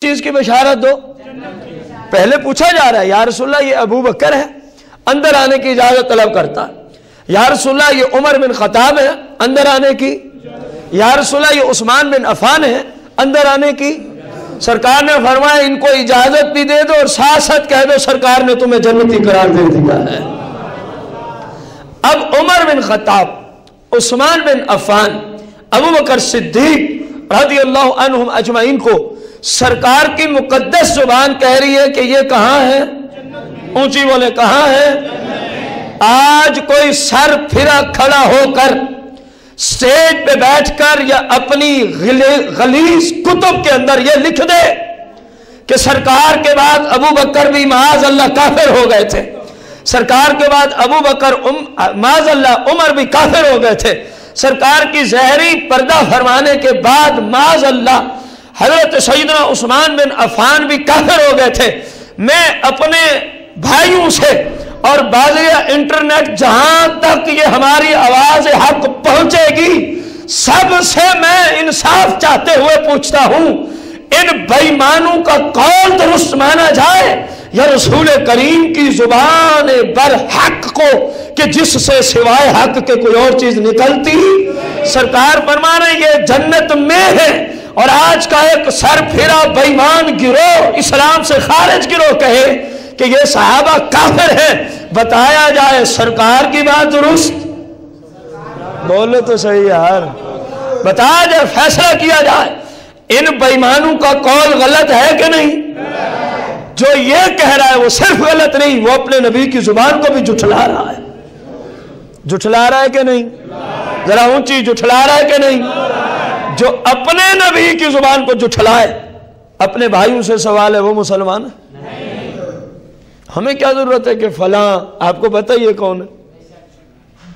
چیز کی بشارت دو؟ پہلے پوچھا جا رہا ہے یا رسول اللہ یہ ابو بکر ہے، اندر آنے کی اجازت طلب کرتا ہے. یا رسول اللہ یہ عمر بن خطاب ہے، اندر آنے کی. یا رسول اللہ یہ عثمان بن عفان ہے، اندر آنے کی. سرکار نے فرمایا ان کو اجازت بھی دے دو اور ساتھ ساتھ کہہ دو سرکار نے تمہیں جنتی قرار دے دیا ہے. اب عمر بن خطاب، عثمان بن عفان، ابو بکر صدیق رضی اللہ عنہم اجمعین کو سرکار کی مقدس زبان کہہ رہی ہے کہ یہ کہاں ہے؟ اونچی بولے کہاں ہے؟ آج کوئی سر پھرا کھڑا ہو کر سٹیج پہ بیٹھ کر یا اپنی غلیظ کتب کے اندر یہ لکھ دے کہ سرکار کے بعد ابو بکر بھی معاذ اللہ کافر ہو گئے تھے، سرکار کے بعد ابو بکر معاذ اللہ عمر بھی کافر ہو گئے تھے، سرکار کی زہری پردہ فرمانے کے بعد معاذ اللہ حضرت سیدنا عثمان بن عفان بھی کافر ہو گئے تھے. میں اپنے بھائیوں سے اور باذریعہ انٹرنیٹ جہاں تک یہ ہماری آواز حق پہنچے گی سب سے میں انصاف چاہتے ہوئے پوچھتا ہوں، ان بےایمانوں کا قول درست مانا جائے یا رسول کریم کی زبان برحق کو کہ جس سے سوائے حق کے کوئی اور چیز نکلتی؟ سرکار فرما رہے یہ جنت میں ہے. اور آج کا ایک سر پھرا بےایمان گروہ، اسلام سے خارج گروہ کہے کہ یہ صحابہ کافر ہیں، بتایا جائے سرکار کی بات درست؟ بولو تو صحیح یار، بتایا جائے، فیصلہ کیا جائے ان بےایمانوں کا قول غلط ہے کہ نہیں؟ جو یہ کہہ رہا ہے وہ صرف غلط نہیں، وہ اپنے نبی کی زبان کو بھی جھٹلا رہا ہے. جھٹلا رہا ہے کہ نہیں؟ ذرا اونچی، جھٹلا رہا ہے کہ نہیں؟ جو اپنے نبی کی زبان کو جھٹلائے اپنے بھائیوں سے سوال ہے وہ مسلمان ہے؟ ہمیں کیا ضرورت ہے کہ فلاں آپ کو پتہ یہ کون ہے؟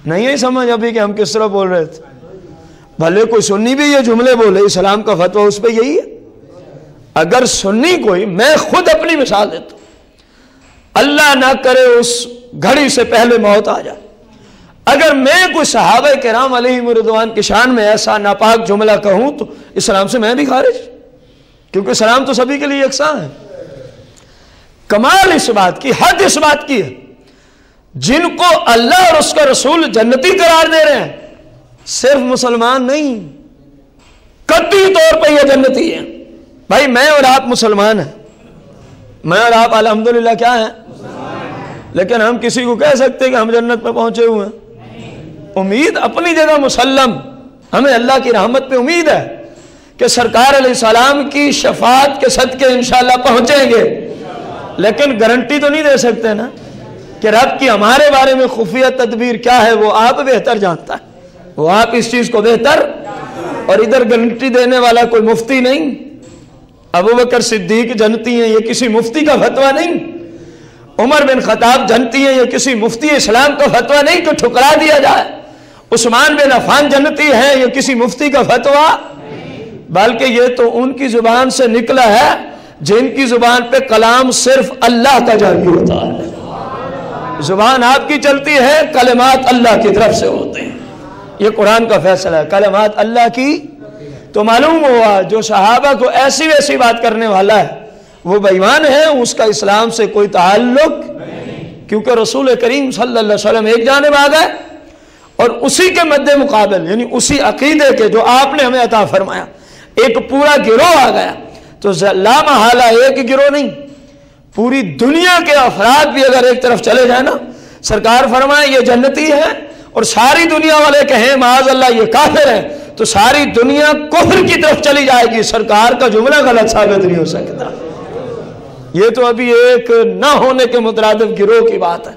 نہیں ہے سمجھ ابھی کہ ہم کس طرح بول رہے تھے. بھلے کوئی سنی بھی یہ جملے بولے، اسلام کا فتویٰ اس پہ یہی ہے. اگر سنی کوئی، میں خود اپنی مثال دیتا ہوں، اللہ نہ کرے اس گھڑی سے پہلے موت آ جائے، اگر میں کوئی صحابہ کرام علیہم رضوان کی شان میں ایسا ناپاک جملہ کہوں تو اسلام سے میں بھی خارج، کیونکہ اسلام تو سبھی کے لیے یکساں ہے. کمال اس بات کی، حد اس بات کی ہے، جن کو اللہ اور اس کا رسول جنتی قرار دے رہے ہیں صرف مسلمان نہیں، قطعی طور پہ یہ جنتی ہیں. بھائی میں اور آپ مسلمان ہیں، میں اور آپ الحمدللہ کیا ہیں؟ لیکن ہم کسی کو کہہ سکتے ہیں کہ ہم جنت پہ پہنچے ہوئے ہیں؟ امید اپنی جگہ مسلم، ہمیں اللہ کی رحمت پہ امید ہے کہ سرکار علیہ السلام کی شفاعت کے صدقے انشاءاللہ پہنچیں گے، لیکن گارنٹی تو نہیں دے سکتے نا کہ رب کی ہمارے بارے میں خفیہ تدبیر کیا ہے وہ آپ بہتر جانتا ہے، وہ آپ اس چیز کو بہتر. اور ادھر گارنٹی دینے والا کوئی مفتی نہیں. ابو بکر صدیق جنتی ہیں، یہ کسی مفتی کا فتویٰ نہیں. عمر بن خطاب جنتی ہیں، یہ کسی مفتی اسلام کا فتویٰ نہیں کہ ٹھکرا دیا جائے. عثمان بن عفان جنتی ہیں، یہ کسی مفتی کا فتویٰ، بلکہ یہ تو ان کی زبان سے نکلا ہے جن کی زبان پہ کلام صرف اللہ کا جاری ہوتا ہے. زبان آپ کی چلتی ہے، کلمات اللہ کی طرف سے ہوتے ہیں. یہ قرآن کا فیصلہ ہے، کلمات اللہ کی. تو معلوم ہوا جو صحابہ کو ایسی ویسی بات کرنے والا ہے وہ بے ایمان ہے، اس کا اسلام سے کوئی تعلق، کیونکہ رسول کریم صلی اللہ علیہ وسلم ایک جانب آ گئے اور اسی کے مد مقابل یعنی اسی عقیدے کے جو آپ نے ہمیں عطا فرمایا ایک پورا گروہ آ گیا. تو لا محالہ ایک گروہ نہیں، پوری دنیا کے افراد بھی اگر ایک طرف چلے جائیں نا، سرکار فرمائے یہ جنتی ہے اور ساری دنیا والے کہیں معاذ اللہ یہ کافر ہے، تو ساری دنیا کفر کی طرف چلی جائے گی. سرکار کا جملہ غلط ثابت نہیں ہو سکتا. یہ تو ابھی ایک نہ ہونے کے مترادف گروہ کی بات ہے.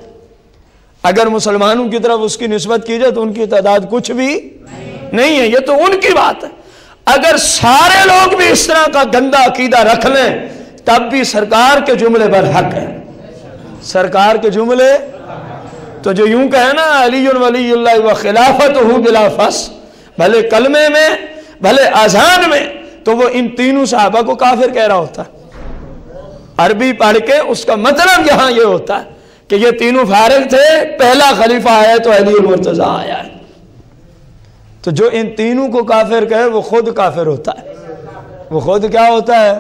اگر مسلمانوں کی طرف اس کی نسبت کی جائے تو ان کی تعداد کچھ بھی نہیں ہے، یہ تو ان کی بات ہے. اگر سارے لوگ بھی اس طرح کا گندا عقیدہ رکھ لیں تب بھی سرکار کے جملے پر حق ہے. سرکار کے جملے تو جو یوں کہے نا علی ولی اللہ و خلافتہ بلا فصل، بھلے کلمے میں بھلے اذان میں، تو وہ ان تینوں صحابہ کو کافر کہہ رہا ہوتا ہے. عربی پڑھ کے اس کا مطلب یہاں یہ ہوتا ہے کہ یہ تینوں فارغ تھے، پہلا خلیفہ آیا تو علی المرتضیٰ آیا ہے. تو جو ان تینوں کو کافر کہے وہ خود کافر ہوتا ہے. وہ خود کیا ہوتا ہے؟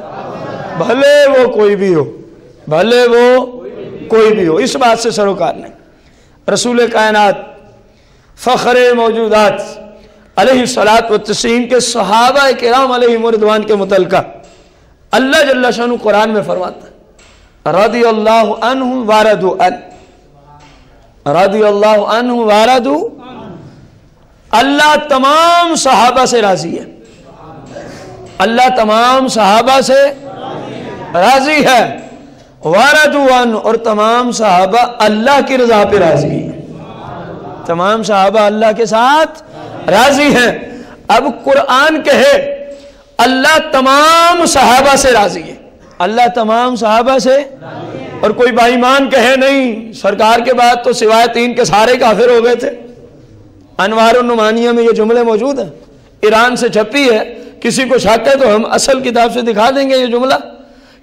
بھلے وہ کوئی بھی ہو، بھلے وہ کوئی بھی ہو، اس بات سے سروکار نہیں۔ رسول کائنات فخر موجودات علیہ الصلاۃ والتسلیم کے صحابہ کرام علیہم رضوان کے متعلقہ اللہ جل شانہ قرآن میں فرماتا ہے رضی اللہ عنہم ورضوا عنہ، رضی اللہ عنہم ورضوا، اللہ تمام صحابہ سے راضی ہے، اللہ تمام صحابہ سے راضی ہے، ورضوا عنہ، اور تمام صحابہ اللہ کی رضا پہ راضی ہیں، تمام صحابہ اللہ کے ساتھ راضی ہیں۔ اب قرآن کہے اللہ تمام صحابہ سے راضی ہے، اللہ تمام صحابہ سے، اور کوئی بے ایمان کہے نہیں سرکار کے بعد تو سوائے 3 کے سارے کافر ہو گئے تھے۔ انوار النعمانیہ میں یہ جملے موجود ہیں، ایران سے چھپی ہے، کسی کو شک ہے تو ہم اصل کتاب سے دکھا دیں گے یہ جملہ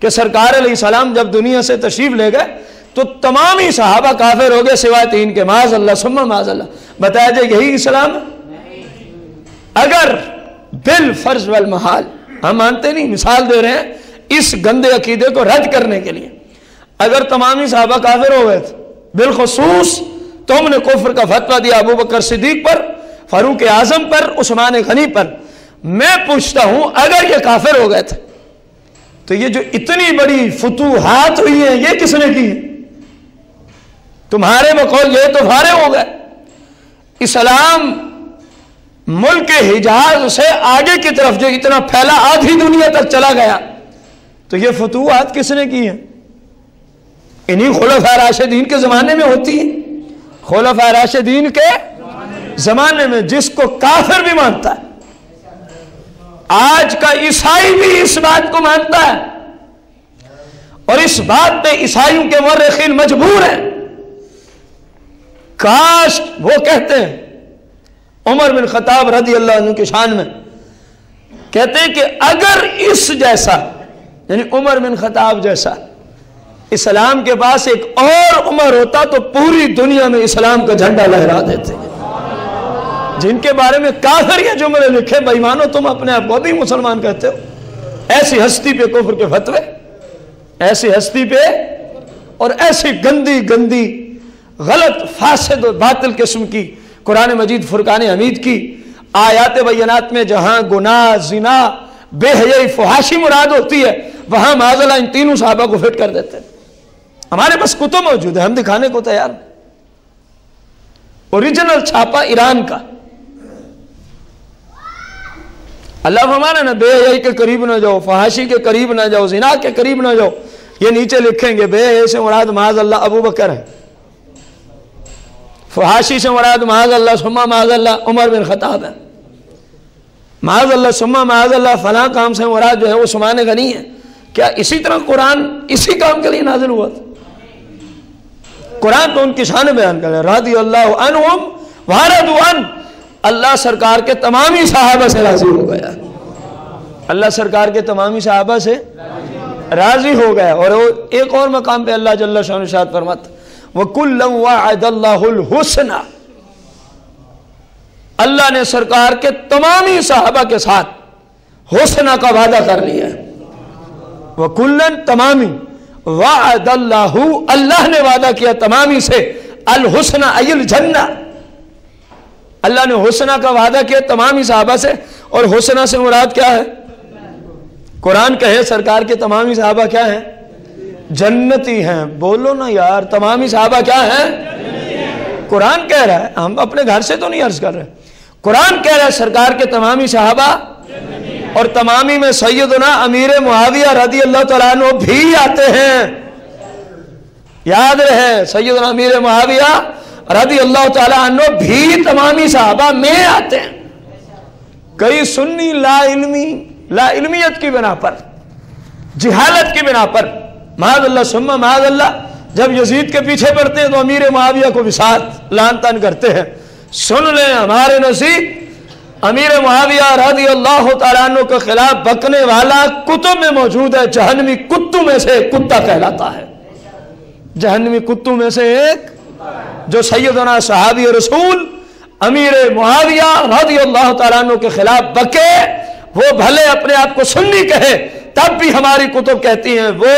کہ سرکار علیہ السلام جب دنیا سے تشریف لے گئے تو تمام ہی صحابہ کافر ہو گئے سوائے 3 کے، معاذ اللہ ثم معاذ اللہ۔ بتایا جائے یہی اسلام ہے؟ اگر بالفرض والمحال، ہم مانتے نہیں، مثال دے رہے ہیں اس گندے عقیدے کو رد کرنے کے لیے، اگر تمام ہی صحابہ کافر ہو گئے تھے، بالخصوص تم نے کفر کا فتویٰ دیا ابو بکر صدیق پر، فاروق اعظم پر، عثمان غنی پر، میں پوچھتا ہوں اگر یہ کافر ہو گئے تھے تو یہ جو اتنی بڑی فتوحات ہوئی ہیں یہ کس نے کی ہیں؟ تمہارے بقول یہ تو فارغ ہو گئے، اسلام ملک حجاز سے آگے کی طرف جو اتنا پھیلا آدھی دنیا تک چلا گیا، تو یہ فتوحات کس نے کی ہیں؟ انہی خلفاء راشدین کے زمانے میں ہوتی ہیں، خلفاء راشدین کے زمانے میں، جس کو کافر بھی مانتا ہے، آج کا عیسائی بھی اس بات کو مانتا ہے، اور اس بات پہ عیسائیوں کے مورخین مجبور ہیں۔ کاش وہ کہتے ہیں عمر بن خطاب رضی اللہ عنہ کی شان میں، کہتے ہیں کہ اگر اس جیسا، یعنی عمر بن خطاب جیسا اسلام کے پاس ایک اور عمر ہوتا تو پوری دنیا میں اسلام کا جھنڈا لہرا دیتے ہیں۔ جن کے بارے میں کافر یہ جملے لکھے، بے ایمانو تم اپنے آپ کو بھی مسلمان کہتے ہو، ایسی ہستی پہ کفر کے فتوے، ایسی ہستی پہ، اور ایسی گندی گندی غلط فاسد و باطل قسم کی قرآن مجید فرقان حمید کی آیات بینات میں جہاں گناہ، زنا، بے حیائی، فحاشی مراد ہوتی ہے، وہاں معاذ اللہ ان تینوں صحابہ کو فٹ کر دیتے ہیں۔ ہمارے پاس کتب موجود ہے، ہم دکھانے کو تیار ہیں، اوریجنل چھاپا ایران کا۔ اللہ فرمانا نا بے حیائی کے قریب نہ جاؤ، فحاشی کے قریب نہ جاؤ، زنا کے قریب نہ جاؤ، یہ نیچے لکھیں گے بے حیائی سے مراد معاذ اللہ ابو بکر ہے، فحاشی سے مراد معاذ اللہ ثم معاذ اللہ عمر بن خطاب ہے، معاذ اللہ ثم معاذ اللہ فلاں کام سے مراد جو ہے وہ عثمان غنی ہے۔ کیا اسی طرح قرآن اسی کام کے لیے نازل ہوا تھا؟ قرآن تو ان کی شان بیان کر رہا ہے، رضی اللہ عنہم ورضوا عنہ، اللہ سرکار کے تمامی صحابہ سے راضی ہو گیا، اللہ سرکار کے تمامی صحابہ سے راضی ہو گیا۔ اور ایک اور مقام پہ اللہ جل شانہ ارشاد فرماتا وَكُلًّا وَعَدَ اللَّهُ الْحُسْنَى، اللہ نے سرکار کے تمامی صحابہ کے ساتھ حسنہ کا وعدہ کر لیا ہے، وَكُلًّا تمامی، وَعَدَ اللَّهُ اللہ نے وعدہ کیا تمامی سے، الحسنى ای الجنہ، اللہ نے حسنہ کا وعدہ کیا تمامی صحابہ سے، اور حسنہ سے مراد کیا ہے؟ قرآن کہے سرکار کے تمامی صحابہ کیا ہیں؟ جنتی ہیں۔ بولو نا یار، تمامی صحابہ کیا ہیں؟ قرآن کہہ رہا ہے، ہم اپنے گھر سے تو نہیں عرض کر رہے، قرآن کہہ رہا ہے سرکار کے تمامی صحابہ، اور تمامی میں سیدنا امیر معاویہ رضی اللہ تعالیٰ عنہ بھی آتے ہیں، یاد رہے سیدنا امیر معاویہ رضی اللہ تعالیٰ عنہ بھی تمامی صحابہ میں آتے ہیں۔ کئی سنی لا علمیت کی بنا پر، جہالت کی بنا پر، معاذ اللہ ثم معاذ اللہ، جب یزید کے پیچھے پڑتے ہیں تو امیر معاویہ کو بھی ساتھ لعن طعن کرتے ہیں۔ سن لیں ہمارے نزدیک امیر معاویہ رضی اللہ تعالیٰ عنہ کے خلاف بکنے والا کتب میں موجود ہے، جہنمی کتوں میں سے ایک کتا کہلاتا ہے، جہنمی کتوں میں سے ایک، جو سیدنا صحابی رسول امیر معاویہ رضی اللہ تعالیٰ عنہ کے خلاف بکے، وہ بھلے اپنے آپ کو سنی کہے تب بھی ہماری کتب کہتی ہیں وہ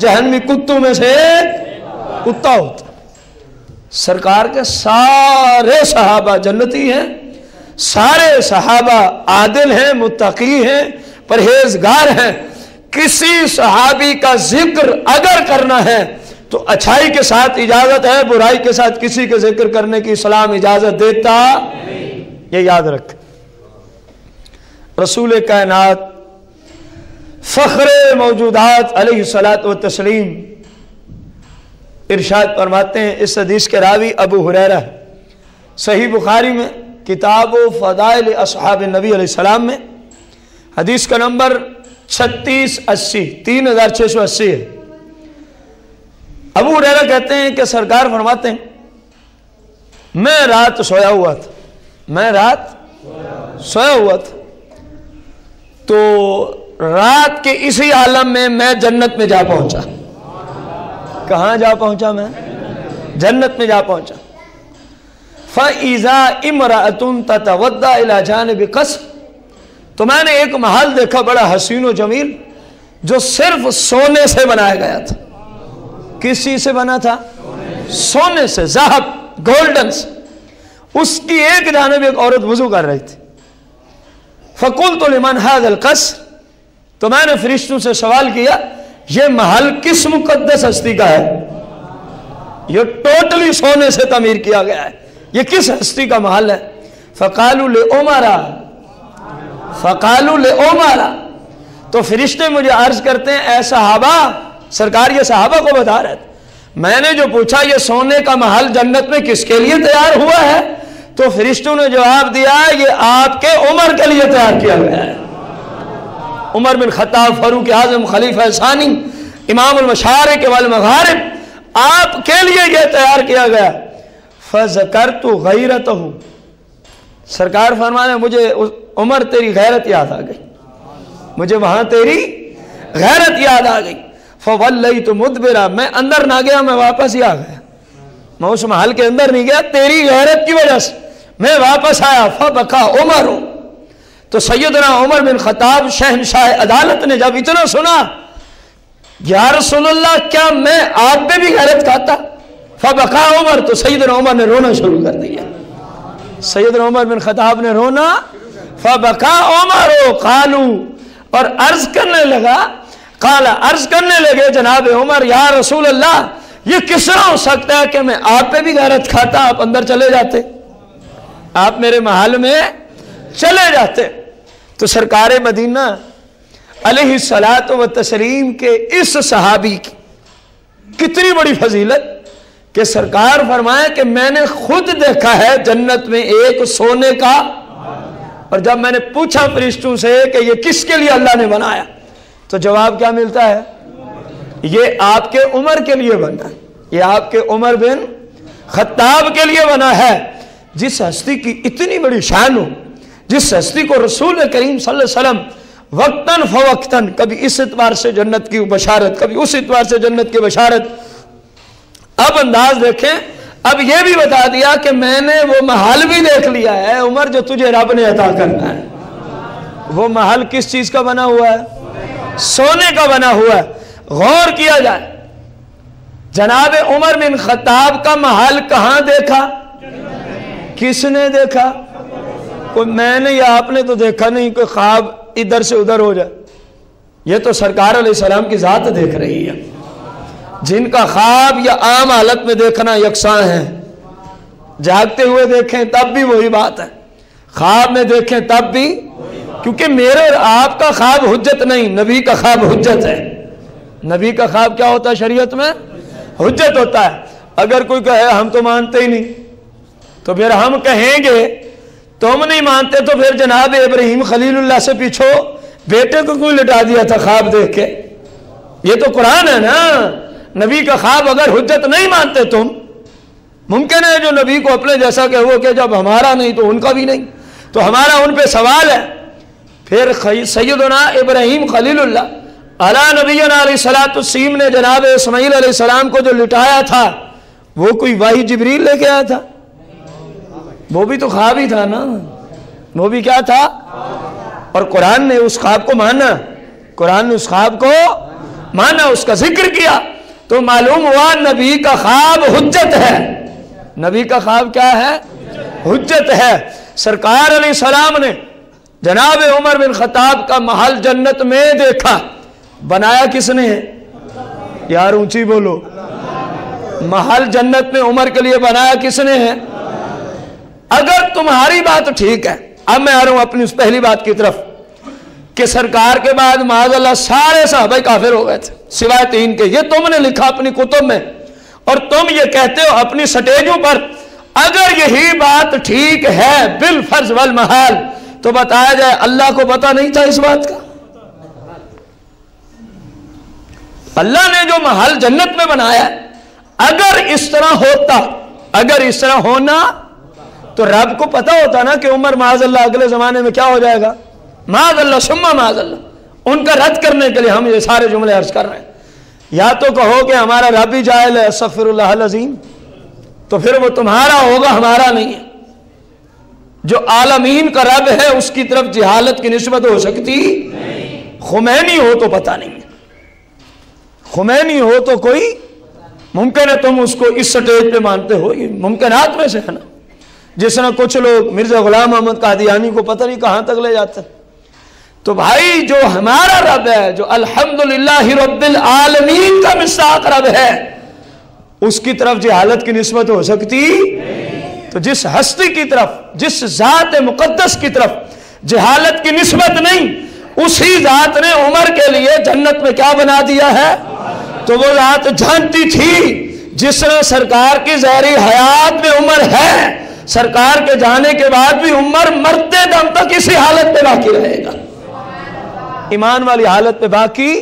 جہنمی کتوں میں سے کتا ہوتا. سرکار کے سارے صحابہ جنتی ہیں، سارے صحابہ عادل ہیں، متقی ہیں، پرہیزگار ہیں. کسی صحابی کا ذکر اگر کرنا ہے تو اچھائی کے ساتھ اجازت ہے، برائی کے ساتھ کسی کے ذکر کرنے کی اسلام اجازت دیتا. یہ یاد رکھ. رسول کائنات فخر موجودات علیہ الصلاۃ والتسلیم ارشاد فرماتے ہیں، اس حدیث کے راوی ابو ہریرہ، صحیح بخاری میں کتاب و فضائل اصحاب نبی علیہ السلام میں حدیث کا نمبر 3680 3680 ہے. ابو ہریرہ کہتے ہیں کہ سرکار فرماتے ہیں میں رات سویا ہوا تھا تو رات کے اسی عالم میں میں جنت میں جا پہنچا. کہاں جا پہنچا؟ میں جنت میں جا پہنچا. فَإِذَا إِمْرَأَةٌ تَتَوَدَّأُ إِلَى جَانِبِ قَصْرٍ، تو میں نے ایک محل دیکھا بڑا حسین و جمیل جو صرف سونے سے بنایا گیا تھا. کس چیز سے بنا تھا؟ سونے سے، ذهب، گولڈن سے. اس کی ایک جانب ایک عورت وضو کر رہی تھی. فَقُلْتُ لِمَنْ هَذَا الْقَصْرُ، تو میں نے فرشتوں سے سوال کیا یہ محل کس مقدس ہستی کا ہے؟ یہ ٹوٹلی سونے سے تعمیر کیا گیا ہے، یہ کس ہستی کا محل ہے؟ فَقَالُوا لِعُمَرَ، تو فرشتے مجھے عرض کرتے ہیں اے صحابہ، سرکار یہ صحابہ کو بتا رہے تھے. میں نے جو پوچھا یہ سونے کا محل جنت میں کس کے لیے تیار ہوا ہے، تو فرشتوں نے جواب دیا یہ آپ کے عمر کے لیے تیار کیا گیا ہے. عمر بن خطاب فاروق اعظم خلیفہ ثانی امام المشارق والمغارب، آپ کے لیے یہ تیار کیا گیا. فذکرت غیرتہ، سرکار فرمانے مجھے عمر تیری غیرت یاد آ گئی، مجھے وہاں تیری غیرت یاد آ گئی. فولیت مدبرا، میں اندر نہ گیا، میں واپس ہی آ گیا، میں اس محل کے اندر نہیں گیا، تیری غیرت کی وجہ سے میں واپس آیا. فبکا عمر، تو سیدنا عمر بن خطاب شہنشاہ عدالت نے جب اتنا سنا یا رسول اللہ کیا میں آپ پہ بھی غیرت کھاتا؟ فبکا عمر، تو سیدنا عمر نے رونا شروع کر دیا. سیدنا عمر بن خطاب نے رونا. فبکا عمر قالو، اور عرض کرنے لگے جناب عمر یا رسول اللہ یہ کس طرح ہو سکتا ہے کہ میں آپ پہ بھی غیرت کھاتا، آپ اندر چلے جاتے، آپ میرے محل میں چلے جاتے. تو سرکار مدینہ علیہ الصلاۃ والتسلیم کے اس صحابی کی کتنی بڑی فضیلت کہ سرکار فرمائے کہ میں نے خود دیکھا ہے جنت میں ایک سونے کا، اور جب میں نے پوچھا فرشتوں سے کہ یہ کس کے لیے اللہ نے بنایا تو جواب کیا ملتا ہے؟ یہ آپ کے عمر کے لیے بنا، یہ آپ کے عمر بن خطاب کے لیے بنا ہے. جس ہستی کی اتنی بڑی شان ہو، جس ہستی کو رسول کریم صلی اللہ علیہ وسلم وقتاً فوقتاً کبھی اس اعتبار سے جنت کی بشارت، کبھی اس اعتبار سے جنت کی بشارت. اب انداز دیکھیں، اب یہ بھی بتا دیا کہ میں نے وہ محل بھی دیکھ لیا ہے عمر جو تجھے رب نے عطا کرنا ہے. وہ محل کس چیز کا بنا ہوا ہے؟ سونے کا بنا ہوا ہے. غور کیا جائے، جناب عمر بن خطاب کا محل کہاں دیکھا؟ کس نے دیکھا؟ کوئی میں نے یا آپ نے تو دیکھا نہیں، کوئی خواب ادھر سے ادھر ہو جائے. یہ تو سرکار علیہ السلام کی ذات دیکھ رہی ہے، جن کا خواب یا عام حالت میں دیکھنا یکساں ہے. جاگتے ہوئے دیکھیں تب بھی وہی بات ہے، خواب میں دیکھیں تب بھی، کیونکہ میرے اور آپ کا خواب حجت نہیں، نبی کا خواب حجت ہے. نبی کا خواب کیا ہوتا ہے شریعت میں؟ حجت ہوتا ہے. اگر کوئی کہے ہم تو مانتے ہی نہیں، تو پھر ہم کہیں گے تم نہیں مانتے تو پھر جناب ابراہیم خلیل اللہ سے پیچھو بیٹے کو کوئی لٹا دیا تھا خواب دیکھ کے؟ یہ تو قرآن ہے نا. نبی کا خواب اگر حجت نہیں مانتے تم، ممکن ہے جو نبی کو اپنے جیسا کہ وہ کہ جب ہمارا نہیں تو ان کا بھی نہیں، تو ہمارا ان پہ سوال ہے. پھر سیدنا ابراہیم خلیل اللہ علی نبینا علیہ الصلوۃ والسلام نے جناب اسماعیل علیہ السلام کو جو لٹایا تھا وہ کوئی وحی جبریل لے کے آیا تھا؟ وہ بھی تو خواب ہی تھا نا، وہ بھی کیا تھا؟ اور قرآن نے اس خواب کو مانا. قرآن نے اس خواب کو مانا، اس کا ذکر کیا، تو معلوم ہوا نبی کا خواب حجت ہے۔ نبی کا خواب کیا ہے؟ حجت ہے۔ سرکار علیہ السلام نے جناب عمر بن خطاب کا محل جنت میں دیکھا، بنایا کس نے ہے؟ یار اونچی بولو، محل جنت میں عمر کے لیے بنایا کس نے ہے؟ اگر تمہاری بات ٹھیک ہے، اب میں آ رہا ہوں اپنی اس پہلی بات کی طرف کہ سرکار کے بعد معاذ اللہ سارے صحابہ کافر ہو گئے تھے سوائے 3 کے، یہ تم نے لکھا اپنی کتب میں اور تم یہ کہتے ہو اپنی سٹیجوں پر۔ اگر یہی بات ٹھیک ہے بالفرض والمحال تو بتایا جائے اللہ کو پتہ نہیں تھا اس بات کا؟ اللہ نے جو محل جنت میں بنایا ہے، اگر اس طرح ہوتا، اگر اس طرح ہونا تو رب کو پتہ ہوتا نا کہ عمر معاذ اللہ اگلے زمانے میں کیا ہو جائے گا، معاذ اللہ ثم معاذ اللہ۔ ان کا رد کرنے کے لیے ہم یہ سارے جملے عرض کر رہے ہیں۔ یا تو کہو کہ ہمارا رب ہی جاہل ہے، استغفر اللہ العظیم، تو پھر وہ تمہارا ہوگا، ہمارا نہیں ہے۔ جو عالمین کا رب ہے اس کی طرف جہالت کی نسبت ہو سکتی نہیں۔ خمینی ہو تو پتہ نہیں ہے، خمینی ہو تو کوئی ممکن ہے تم اس کو اس سٹیج پہ مانتے ہو، یہ ممکنات میں سے ہے نا۔ جس طرح کچھ لوگ مرزا غلام محمد قادیانی کو پتہ نہیں کہاں تک لے جاتے۔ تو بھائی جو ہمارا رب ہے، جو الحمدللہ رب العالمین کا مصداق رب ہے، اس کی طرف جہالت کی نسبت ہو سکتی؟ تو جس ہستی کی طرف، جس ذات مقدس کی طرف جہالت کی نسبت نہیں، اسی ذات نے عمر کے لیے جنت میں کیا بنا دیا ہے؟ تو وہ ذات جانتی تھی جس طرح سرکار کی ظاہری حیات میں عمر ہے، سرکار کے جانے کے بعد بھی عمر مرتے دم تک اسی حالت پہ باقی رہے گا، ایمان والی حالت پہ باقی۔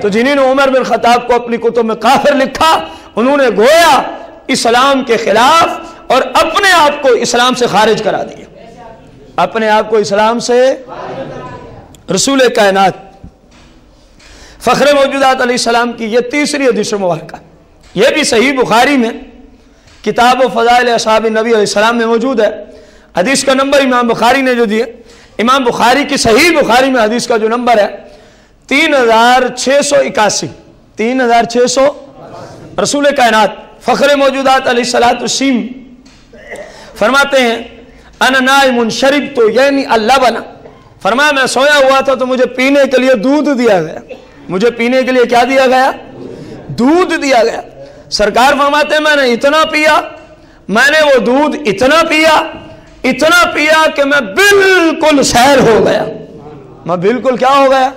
تو جنہوں نے عمر بن خطاب کو اپنی کتب میں کافر لکھا، انہوں نے گویا اسلام کے خلاف اور اپنے آپ کو اسلام سے خارج کرا دیا، اپنے آپ کو اسلام سے۔ رسول کائنات فخر موجودات علیہ السلام کی یہ تیسری حدیث مبارکہ، یہ بھی صحیح بخاری میں کتاب و فضائل اصحاب نبی علیہ السلام میں موجود ہے۔ حدیث کا نمبر امام بخاری نے جو دیے، امام بخاری کی صحیح بخاری میں حدیث کا جو نمبر ہے 3681، 3600۔ رسول کائنات فخر موجودات علیہ السلام فرماتے ہیں انا نائم شربت، یعنی اللہ بنا، فرمایا میں سویا ہوا تھا تو مجھے پینے کے لیے دودھ دیا گیا، مجھے پینے کے لیے کیا دیا گیا؟ دودھ دیا گیا۔ سرکار فرماتے ہیں میں نے اتنا پیا، میں نے وہ دودھ اتنا پیا کہ میں بالکل سیر ہو گیا، میں بالکل کیا ہو گیا؟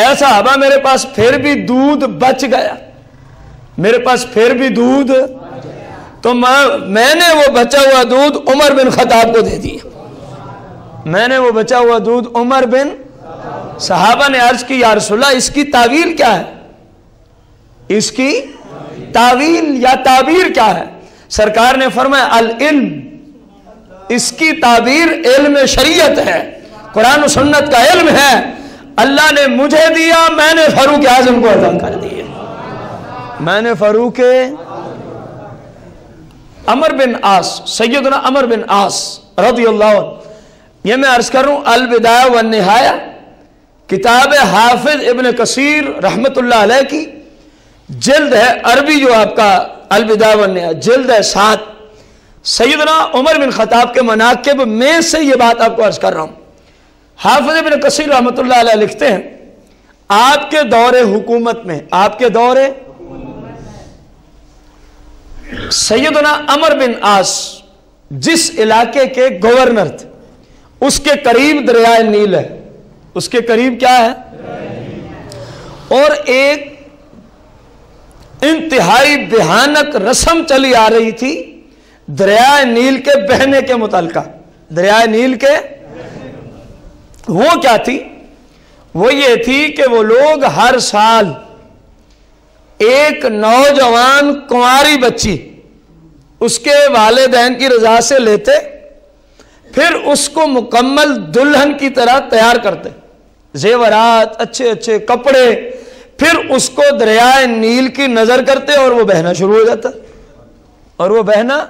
ایسا ہوا میرے پاس پھر بھی دودھ بچ گیا، میرے پاس پھر بھی دودھ، تو میں نے وہ بچا ہوا دودھ عمر بن خطاب کو دے دیا، میں نے وہ بچا ہوا دودھ عمر بن۔ صحابہ نے عرض کی یا رسول اللہ اس کی تعویل کیا ہے؟ اس کی تعویل یا تعبیر کیا ہے؟ سرکار نے فرمایا العلم، اس کی تعبیر علم شریعت ہے، قرآن و سنت کا علم ہے، اللہ نے مجھے دیا، میں نے فاروق اعظم کو عطا کر دیا، میں نے فاروق عمر بن عاص، سیدنا عمر بن عاص رضی اللہ عنہ، یہ میں عرض کر رہا ہوں البدایہ والنہایہ، کتاب حافظ ابن کثیر رحمت اللہ علیہ کی جلد ہے عربی، جو آپ کا البدایہ والنہایہ جلد ہے 7، سیدنا عمر بن خطاب کے مناقب میں سے یہ بات آپ کو عرض کر رہا ہوں۔ حافظ ابن کثیر رحمت اللہ علیہ لکھتے ہیں آپ کے دور حکومت میں، آپ کے دور سیدنا عمر بن عاص جس علاقے کے گورنر تھے اس کے قریب دریائے نیل ہے، اس کے قریب کیا ہے؟ اور ایک انتہائی بھیانک رسم چلی آ رہی تھی دریائے نیل کے بہنے کے متعلقہ، دریائے نیل کے، وہ کیا تھی؟ وہ یہ تھی کہ وہ لوگ ہر سال ایک نوجوان کنواری بچی اس کے والدین کی رضا سے لیتے، پھر اس کو مکمل دلہن کی طرح تیار کرتے، زیورات، اچھے اچھے کپڑے، پھر اس کو دریائے نیل کی نظر کرتے اور وہ بہنا شروع ہو جاتا، اور وہ بہنا